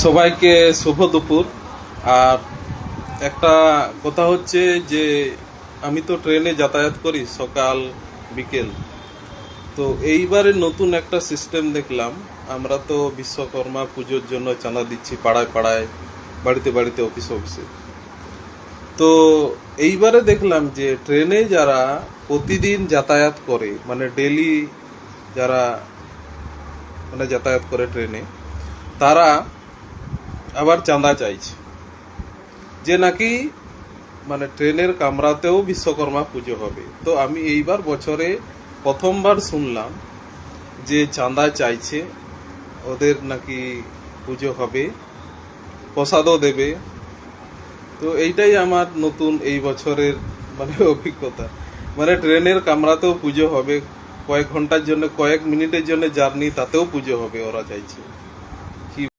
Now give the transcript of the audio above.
সবাইকে শুভ দুপুর। আর একটা কথা হচ্ছে যে আমি তো ট্রেনে যাতায়াত করি সকাল বিকেল। তো এইবারে নতুন একটা সিস্টেম দেখলাম। আমরা তো বিশ্বকর্মা পুজোর জন্য চাঁদা দিচ্ছি পাড়ায় পাড়ায়, বাড়িতে বাড়িতে, অফিসে অফিসে। তো এইবারে দেখলাম যে ট্রেনে যারা প্রতিদিন যাতায়াত করে, মানে ডেলি যারা যাতায়াত করে ট্রেনে, তারা আবার চাঁদা চাইছে যে নাকি ট্রেনের কামরাতেও বিশ্বকর্মা পুজো হবে। তো আমি এইবার বছরে প্রথমবার শুনলাম যে চাঁদা চাইছে, ওদের নাকি পুজো হবে, প্রসাদও দেবে। তো এইটাই আমার নতুন এই বছরের অভিজ্ঞতা। ট্রেনের কামরাতেও পুজো হবে, কয়েক ঘন্টার জন্য, কয়েক মিনিটের জন্য জার্নি, তাতেও পুজো হবে ওরা চাইছে।